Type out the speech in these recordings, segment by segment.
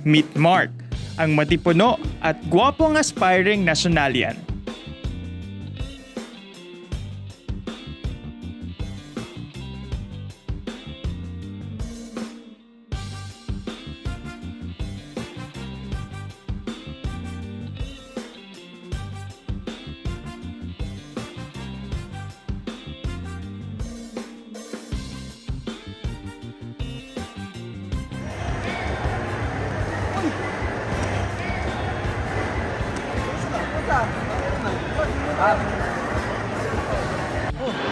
Meet Mark, ang matipuno at gwapong aspiring nasyonalyan.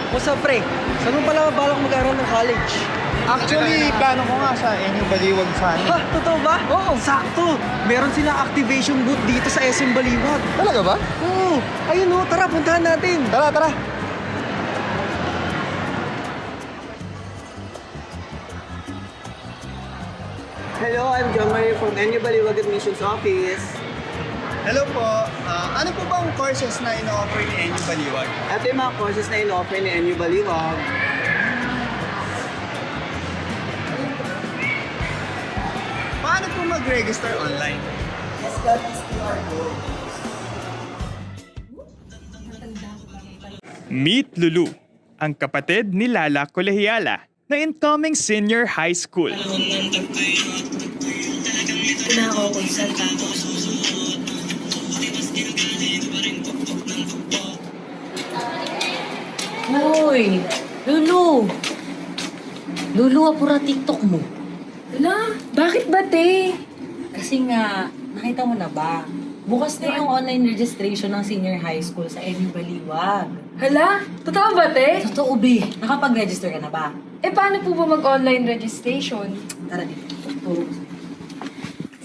What's up, pre? Saan mo pala balak mag-aral ng college? Actually, plano ko nga sa NU Baliwag sana. Ha? Totoo ba? Oo. Sakto. Meron silang activation booth dito sa SM Baliwag. Talaga ba? Oo. Ayun o, tara, puntahan natin. Tara, tara. Hello, I'm John Marie from NU Baliwag Admissions Office. Hello po. Ano po bang courses na ino-offer ni NU Baliwag? Ito yung mga courses na in-offer ni NU Baliwag. Paano po mag-register online? Meet Lulu, ang kapatid ni Lala Colegiala na incoming senior high school. Na ako kung saan tapos. Hoy! Lulu! Lulu, apura TikTok mo. Ala, bakit ba, te? Kasi nga, nakita mo na ba? Bukas na yung online registration ng senior high school sa NU Baliwag. Hala, totoo ba, te? Totoo, Bi. Nakapag-register ka na ba? Eh, paano po ba mag-online registration? Tara dito. Turo ko sa'yo.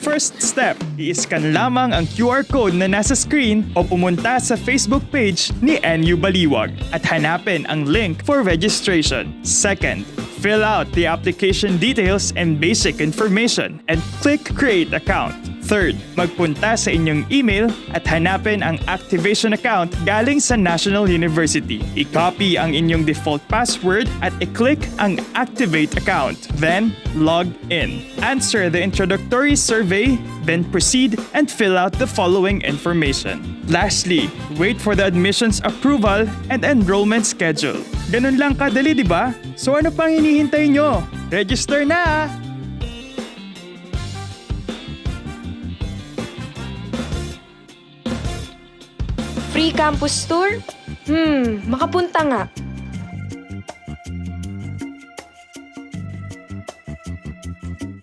First step, i-scan lamang ang QR code na nasa screen o pumunta sa Facebook page ni NU Baliwag at hanapin ang link for registration. Second, fill out the application details and basic information and click Create Account. Third, magpunta sa inyong email at hanapin ang activation account galing sa National University. I-copy ang inyong default password at i-click ang Activate Account. Then, log in. Answer the introductory survey, then proceed and fill out the following information. Lastly, wait for the admissions approval and enrollment schedule. Ganun lang kadali, di ba? So ano pang hinihintay nyo? Register na! Free campus tour? Makapunta nga.